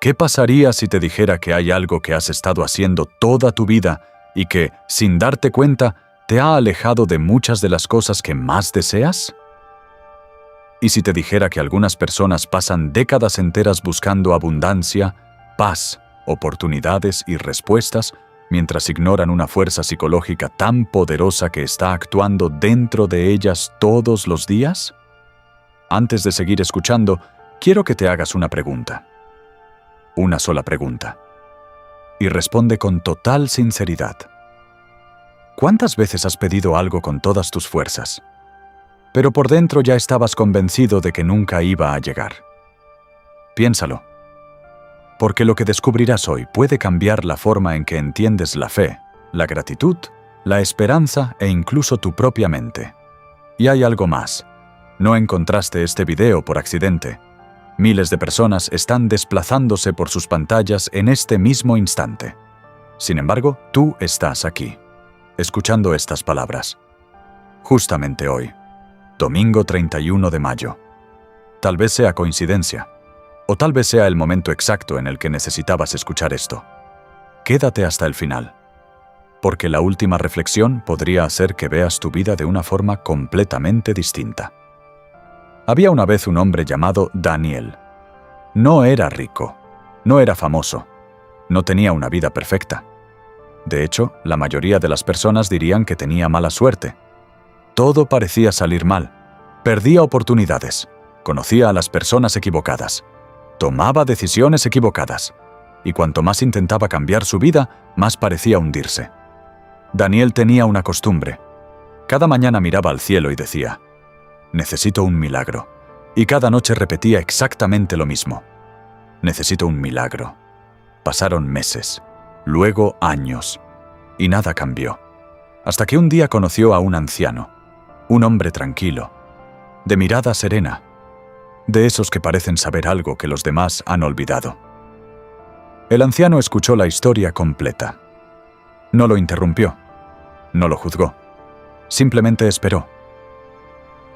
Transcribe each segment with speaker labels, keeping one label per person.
Speaker 1: ¿Qué pasaría si te dijera que hay algo que has estado haciendo toda tu vida y que, sin darte cuenta, te ha alejado de muchas de las cosas que más deseas? ¿Y si te dijera que algunas personas pasan décadas enteras buscando abundancia, paz, oportunidades y respuestas, mientras ignoran una fuerza psicológica tan poderosa que está actuando dentro de ellas todos los días? Antes de seguir escuchando, quiero que te hagas una pregunta. Una sola pregunta. Y responde con total sinceridad. ¿Cuántas veces has pedido algo con todas tus fuerzas, pero por dentro ya estabas convencido de que nunca iba a llegar? Piénsalo, porque lo que descubrirás hoy puede cambiar la forma en que entiendes la fe, la gratitud, la esperanza e incluso tu propia mente. Y hay algo más. No encontraste este video por accidente. Miles de personas están desplazándose por sus pantallas en este mismo instante. Sin embargo, tú estás aquí, escuchando estas palabras. Justamente hoy, domingo 31 de mayo. Tal vez sea coincidencia, o tal vez sea el momento exacto en el que necesitabas escuchar esto. Quédate hasta el final, porque la última reflexión podría hacer que veas tu vida de una forma completamente distinta. Había una vez un hombre llamado Daniel. No era rico, no era famoso, no tenía una vida perfecta. De hecho, la mayoría de las personas dirían que tenía mala suerte. Todo parecía salir mal. Perdía oportunidades, conocía a las personas equivocadas, tomaba decisiones equivocadas, y cuanto más intentaba cambiar su vida, más parecía hundirse. Daniel tenía una costumbre. Cada mañana miraba al cielo y decía: necesito un milagro. Y cada noche repetía exactamente lo mismo. Necesito un milagro. Pasaron meses, luego años, y nada cambió. Hasta que un día conoció a un anciano, un hombre tranquilo, de mirada serena, de esos que parecen saber algo que los demás han olvidado. El anciano escuchó la historia completa. No lo interrumpió, no lo juzgó, simplemente esperó.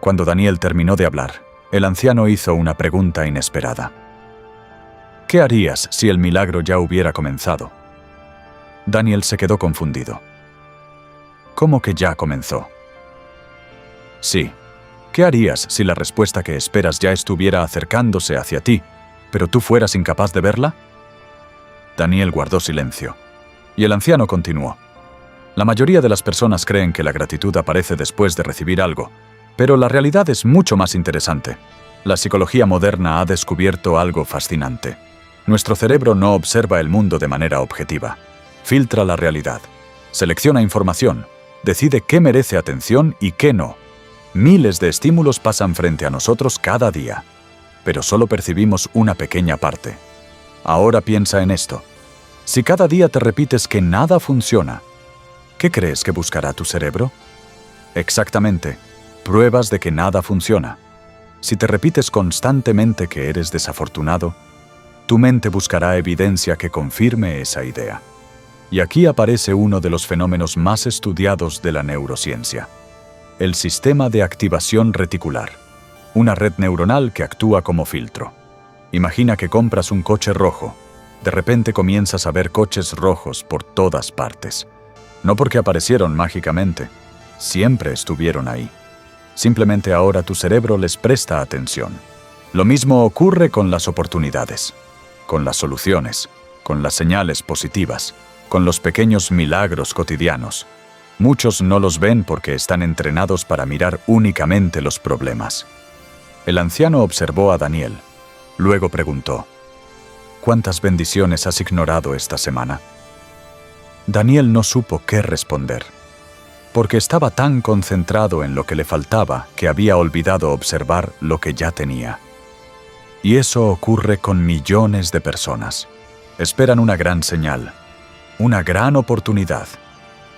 Speaker 1: Cuando Daniel terminó de hablar, el anciano hizo una pregunta inesperada. ¿Qué harías si el milagro ya hubiera comenzado? Daniel se quedó confundido. ¿Cómo que ya comenzó? Sí. ¿Qué harías si la respuesta que esperas ya estuviera acercándose hacia ti, pero tú fueras incapaz de verla? Daniel guardó silencio, y el anciano continuó. La mayoría de las personas creen que la gratitud aparece después de recibir algo, pero la realidad es mucho más interesante. La psicología moderna ha descubierto algo fascinante. Nuestro cerebro no observa el mundo de manera objetiva. Filtra la realidad, selecciona información, decide qué merece atención y qué no. Miles de estímulos pasan frente a nosotros cada día, pero solo percibimos una pequeña parte. Ahora piensa en esto. Si cada día te repites que nada funciona, ¿qué crees que buscará tu cerebro? Exactamente. Pruebas de que nada funciona. Si te repites constantemente que eres desafortunado, tu mente buscará evidencia que confirme esa idea. Y aquí aparece uno de los fenómenos más estudiados de la neurociencia: el sistema de activación reticular, una red neuronal que actúa como filtro. Imagina que compras un coche rojo. De repente comienzas a ver coches rojos por todas partes. No porque aparecieron mágicamente, siempre estuvieron ahí. Simplemente ahora tu cerebro les presta atención. Lo mismo ocurre con las oportunidades, con las soluciones, con las señales positivas, con los pequeños milagros cotidianos. Muchos no los ven porque están entrenados para mirar únicamente los problemas. El anciano observó a Daniel. Luego preguntó: ¿cuántas bendiciones has ignorado esta semana? Daniel no supo qué responder, porque estaba tan concentrado en lo que le faltaba que había olvidado observar lo que ya tenía. Y eso ocurre con millones de personas. Esperan una gran señal, una gran oportunidad,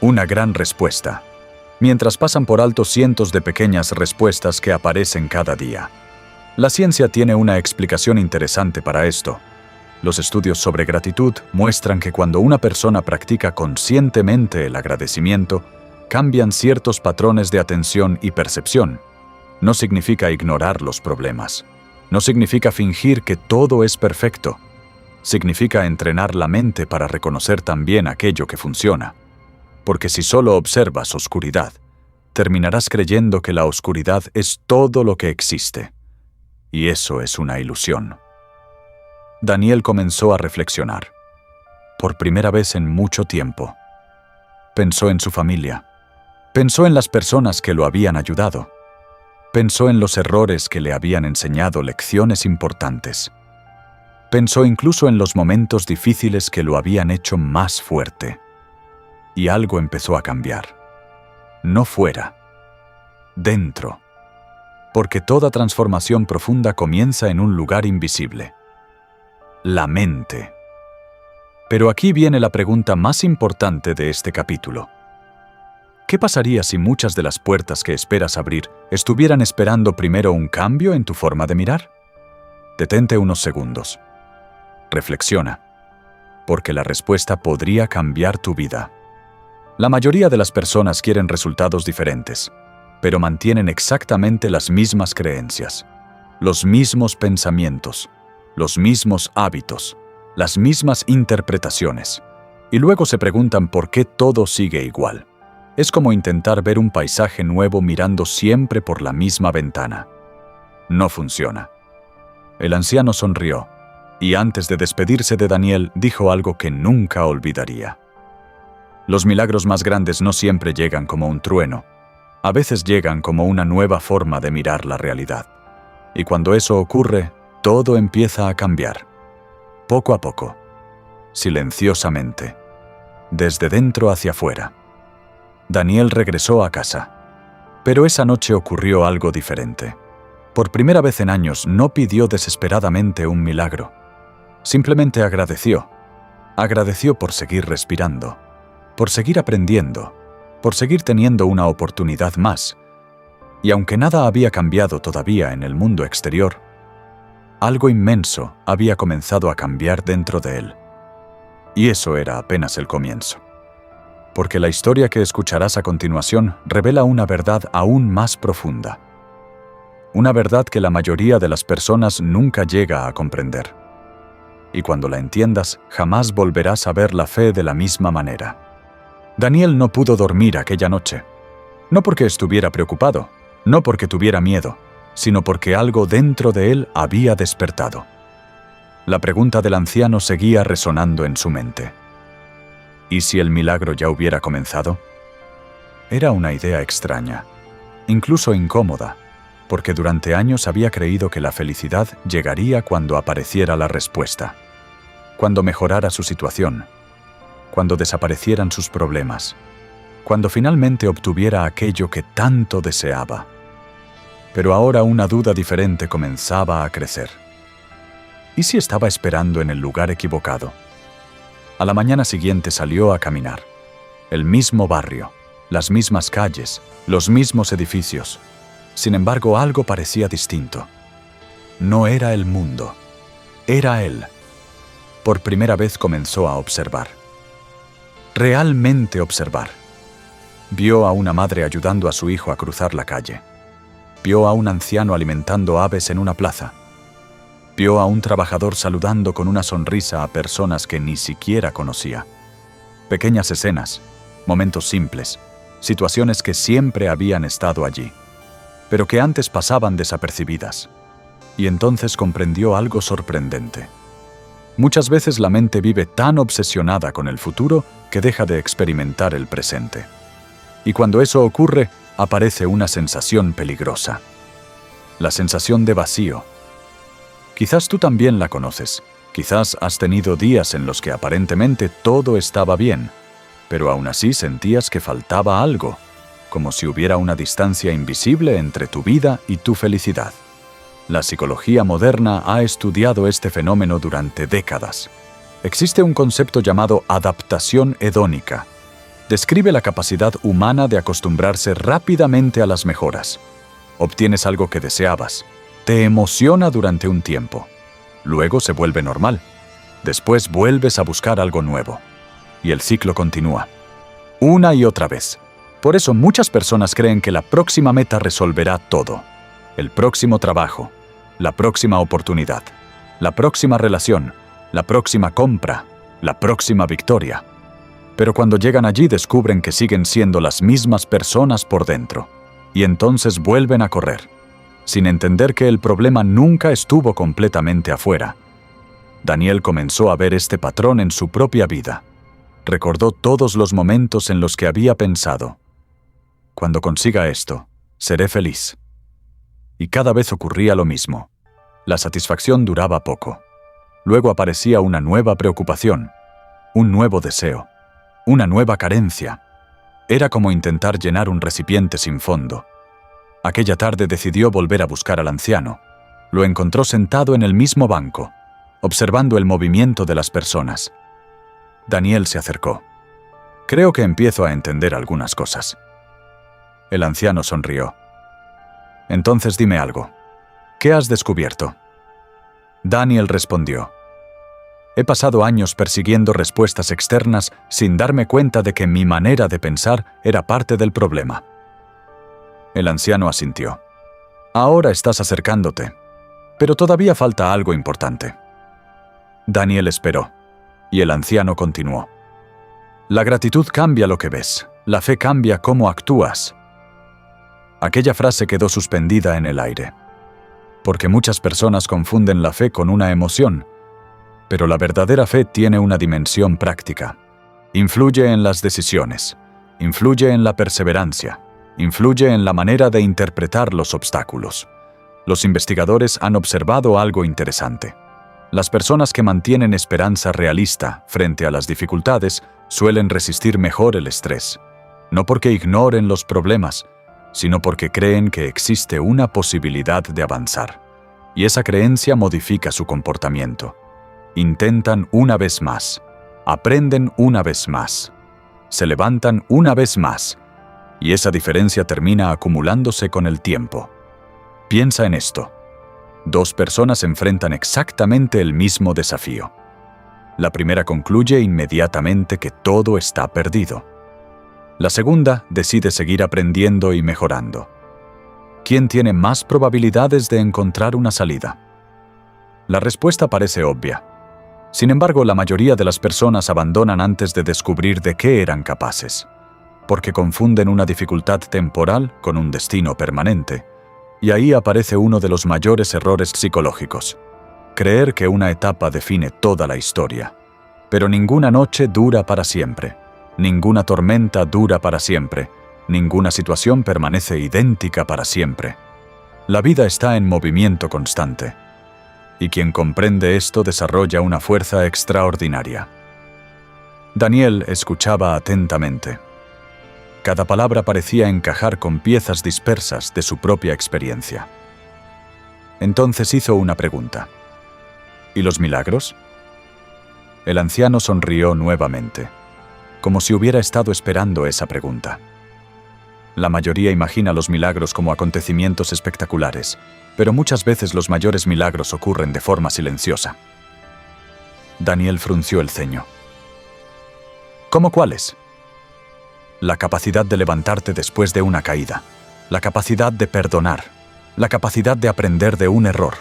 Speaker 1: una gran respuesta, mientras pasan por alto cientos de pequeñas respuestas que aparecen cada día. La ciencia tiene una explicación interesante para esto. Los estudios sobre gratitud muestran que cuando una persona practica conscientemente el agradecimiento, cambian ciertos patrones de atención y percepción. No significa ignorar los problemas. No significa fingir que todo es perfecto. Significa entrenar la mente para reconocer también aquello que funciona. Porque si solo observas oscuridad, terminarás creyendo que la oscuridad es todo lo que existe. Y eso es una ilusión. Daniel comenzó a reflexionar. Por primera vez en mucho tiempo. Pensó en su familia. Pensó en las personas que lo habían ayudado. Pensó en los errores que le habían enseñado lecciones importantes. Pensó incluso en los momentos difíciles que lo habían hecho más fuerte. Y algo empezó a cambiar. No fuera. Dentro. Porque toda transformación profunda comienza en un lugar invisible. La mente. Pero aquí viene la pregunta más importante de este capítulo. ¿Qué pasaría si muchas de las puertas que esperas abrir estuvieran esperando primero un cambio en tu forma de mirar? Detente unos segundos. Reflexiona, porque la respuesta podría cambiar tu vida. La mayoría de las personas quieren resultados diferentes, pero mantienen exactamente las mismas creencias, los mismos pensamientos, los mismos hábitos, las mismas interpretaciones, y luego se preguntan por qué todo sigue igual. Es como intentar ver un paisaje nuevo mirando siempre por la misma ventana. No funciona. El anciano sonrió, y antes de despedirse de Daniel, dijo algo que nunca olvidaría. Los milagros más grandes no siempre llegan como un trueno. A veces llegan como una nueva forma de mirar la realidad. Y cuando eso ocurre, todo empieza a cambiar. Poco a poco. Silenciosamente. Desde dentro hacia afuera. Daniel regresó a casa. Pero esa noche ocurrió algo diferente. Por primera vez en años no pidió desesperadamente un milagro. Simplemente agradeció. Agradeció por seguir respirando, por seguir aprendiendo, por seguir teniendo una oportunidad más. Y aunque nada había cambiado todavía en el mundo exterior, algo inmenso había comenzado a cambiar dentro de él. Y eso era apenas el comienzo. Porque la historia que escucharás a continuación revela una verdad aún más profunda. Una verdad que la mayoría de las personas nunca llega a comprender. Y cuando la entiendas, jamás volverás a ver la fe de la misma manera. Daniel no pudo dormir aquella noche. No porque estuviera preocupado, no porque tuviera miedo, sino porque algo dentro de él había despertado. La pregunta del anciano seguía resonando en su mente. ¿Y si el milagro ya hubiera comenzado? Era una idea extraña, incluso incómoda, porque durante años había creído que la felicidad llegaría cuando apareciera la respuesta, cuando mejorara su situación, cuando desaparecieran sus problemas, cuando finalmente obtuviera aquello que tanto deseaba. Pero ahora una duda diferente comenzaba a crecer. ¿Y si estaba esperando en el lugar equivocado? A la mañana siguiente salió a caminar. El mismo barrio, las mismas calles, los mismos edificios. Sin embargo, algo parecía distinto. No era el mundo, era él. Por primera vez comenzó a observar. Realmente observar. Vio a una madre ayudando a su hijo a cruzar la calle. Vio a un anciano alimentando aves en una plaza. Vio a un trabajador saludando con una sonrisa a personas que ni siquiera conocía. Pequeñas escenas, momentos simples, situaciones que siempre habían estado allí, pero que antes pasaban desapercibidas. Y entonces comprendió algo sorprendente. Muchas veces la mente vive tan obsesionada con el futuro que deja de experimentar el presente. Y cuando eso ocurre, aparece una sensación peligrosa. La sensación de vacío. Quizás tú también la conoces. Quizás has tenido días en los que aparentemente todo estaba bien, pero aún así sentías que faltaba algo, como si hubiera una distancia invisible entre tu vida y tu felicidad. La psicología moderna ha estudiado este fenómeno durante décadas. Existe un concepto llamado adaptación hedónica. Describe la capacidad humana de acostumbrarse rápidamente a las mejoras. Obtienes algo que deseabas. Te emociona durante un tiempo. Luego se vuelve normal. Después vuelves a buscar algo nuevo. Y el ciclo continúa. Una y otra vez. Por eso muchas personas creen que la próxima meta resolverá todo. El próximo trabajo, la próxima oportunidad, la próxima relación, la próxima compra, la próxima victoria. Pero cuando llegan allí descubren que siguen siendo las mismas personas por dentro, y entonces vuelven a correr, sin entender que el problema nunca estuvo completamente afuera. Daniel comenzó a ver este patrón en su propia vida. Recordó todos los momentos en los que había pensado: cuando consiga esto, seré feliz. Y cada vez ocurría lo mismo. La satisfacción duraba poco. Luego aparecía una nueva preocupación, un nuevo deseo, una nueva carencia. Era como intentar llenar un recipiente sin fondo. Aquella tarde decidió volver a buscar al anciano. Lo encontró sentado en el mismo banco, observando el movimiento de las personas. Daniel se acercó. «Creo que empiezo a entender algunas cosas». El anciano sonrió. «Entonces dime algo. ¿Qué has descubierto?» Daniel respondió: «He pasado años persiguiendo respuestas externas sin darme cuenta de que mi manera de pensar era parte del problema». El anciano asintió. «Ahora estás acercándote, pero todavía falta algo importante». Daniel esperó, y el anciano continuó: «La gratitud cambia lo que ves, la fe cambia cómo actúas». Aquella frase quedó suspendida en el aire, porque muchas personas confunden la fe con una emoción, pero la verdadera fe tiene una dimensión práctica. Influye en las decisiones, influye en la perseverancia, influye en la manera de interpretar los obstáculos. Los investigadores han observado algo interesante. Las personas que mantienen esperanza realista frente a las dificultades suelen resistir mejor el estrés, no porque ignoren los problemas, sino porque creen que existe una posibilidad de avanzar, y esa creencia modifica su comportamiento. Intentan una vez más, aprenden una vez más, se levantan una vez más, y esa diferencia termina acumulándose con el tiempo. Piensa en esto. 2 personas enfrentan exactamente el mismo desafío. La primera concluye inmediatamente que todo está perdido. La segunda decide seguir aprendiendo y mejorando. ¿Quién tiene más probabilidades de encontrar una salida? La respuesta parece obvia. Sin embargo, la mayoría de las personas abandonan antes de descubrir de qué eran capaces, porque confunden una dificultad temporal con un destino permanente. Y ahí aparece uno de los mayores errores psicológicos: creer que una etapa define toda la historia. Pero ninguna noche dura para siempre, ninguna tormenta dura para siempre, ninguna situación permanece idéntica para siempre. La vida está en movimiento constante, y quien comprende esto desarrolla una fuerza extraordinaria. Daniel escuchaba atentamente. Cada palabra parecía encajar con piezas dispersas de su propia experiencia. Entonces hizo una pregunta: ¿y los milagros? El anciano sonrió nuevamente, como si hubiera estado esperando esa pregunta. La mayoría imagina los milagros como acontecimientos espectaculares, pero muchas veces los mayores milagros ocurren de forma silenciosa. Daniel frunció el ceño. ¿Cómo cuáles? La capacidad de levantarte después de una caída, la capacidad de perdonar, la capacidad de aprender de un error,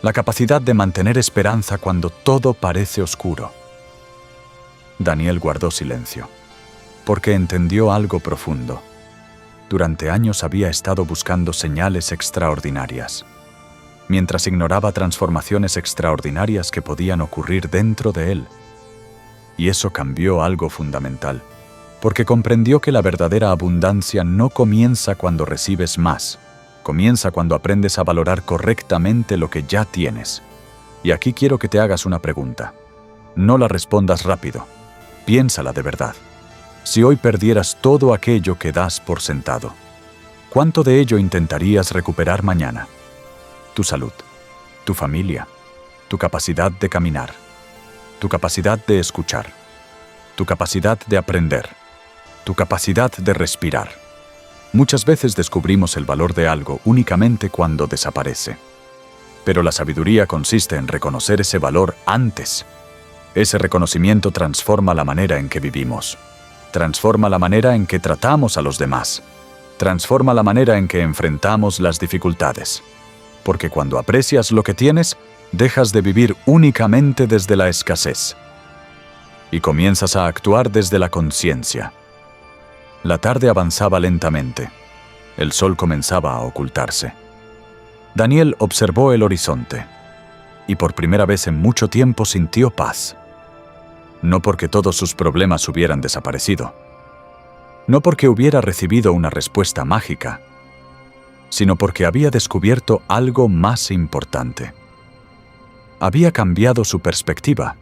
Speaker 1: la capacidad de mantener esperanza cuando todo parece oscuro. Daniel guardó silencio, porque entendió algo profundo. Durante años había estado buscando señales extraordinarias, mientras ignoraba transformaciones extraordinarias que podían ocurrir dentro de él. Y eso cambió algo fundamental, porque comprendió que la verdadera abundancia no comienza cuando recibes más, comienza cuando aprendes a valorar correctamente lo que ya tienes. Y aquí quiero que te hagas una pregunta. No la respondas rápido, piénsala de verdad. Si hoy perdieras todo aquello que das por sentado, ¿cuánto de ello intentarías recuperar mañana? Tu salud, tu familia, tu capacidad de caminar, tu capacidad de escuchar, tu capacidad de aprender, tu capacidad de respirar. Muchas veces descubrimos el valor de algo únicamente cuando desaparece. Pero la sabiduría consiste en reconocer ese valor antes. Ese reconocimiento transforma la manera en que vivimos. Transforma la manera en que tratamos a los demás. Transforma la manera en que enfrentamos las dificultades. Porque cuando aprecias lo que tienes, dejas de vivir únicamente desde la escasez y comienzas a actuar desde la conciencia. La tarde avanzaba lentamente. El sol comenzaba a ocultarse. Daniel observó el horizonte y por primera vez en mucho tiempo sintió paz. No porque todos sus problemas hubieran desaparecido, no porque hubiera recibido una respuesta mágica, sino porque había descubierto algo más importante. Había cambiado su perspectiva.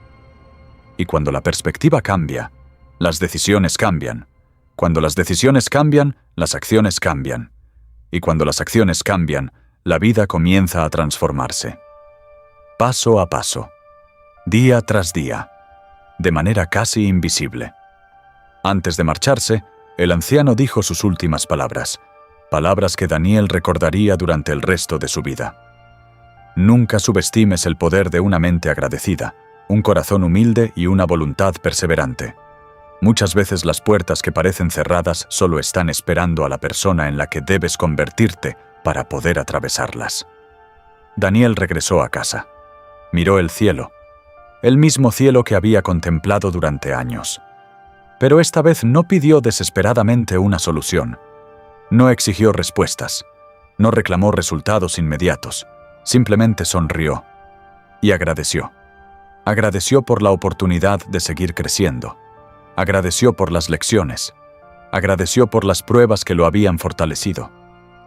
Speaker 1: Y cuando la perspectiva cambia, las decisiones cambian. Cuando las decisiones cambian, las acciones cambian. Y cuando las acciones cambian, la vida comienza a transformarse. Paso a paso, día tras día, de manera casi invisible. Antes de marcharse, el anciano dijo sus últimas palabras, palabras que Daniel recordaría durante el resto de su vida. Nunca subestimes el poder de una mente agradecida, un corazón humilde y una voluntad perseverante. Muchas veces las puertas que parecen cerradas solo están esperando a la persona en la que debes convertirte para poder atravesarlas. Daniel regresó a casa. Miró el cielo, el mismo cielo que había contemplado durante años. Pero esta vez no pidió desesperadamente una solución. No exigió respuestas. No reclamó resultados inmediatos. Simplemente sonrió y agradeció. Agradeció por la oportunidad de seguir creciendo. Agradeció por las lecciones. Agradeció por las pruebas que lo habían fortalecido.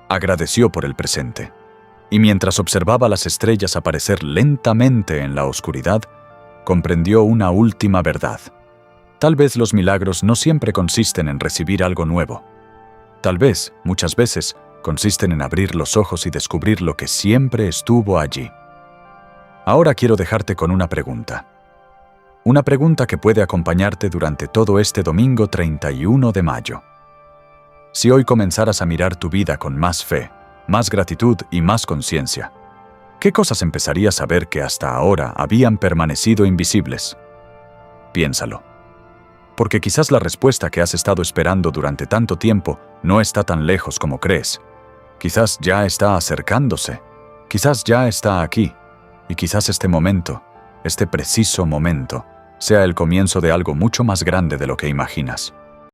Speaker 1: Agradeció por el presente. Y mientras observaba las estrellas aparecer lentamente en la oscuridad, comprendió una última verdad. Tal vez los milagros no siempre consisten en recibir algo nuevo. Tal vez, muchas veces, consisten en abrir los ojos y descubrir lo que siempre estuvo allí. Ahora quiero dejarte con una pregunta. Una pregunta que puede acompañarte durante todo este domingo 31 de mayo. Si hoy comenzaras a mirar tu vida con más fe, más gratitud y más conciencia, ¿qué cosas empezarías a ver que hasta ahora habían permanecido invisibles? Piénsalo. Porque quizás la respuesta que has estado esperando durante tanto tiempo no está tan lejos como crees. Quizás ya está acercándose. Quizás ya está aquí. Y quizás este momento, este preciso momento, sea el comienzo de algo mucho más grande de lo que imaginas.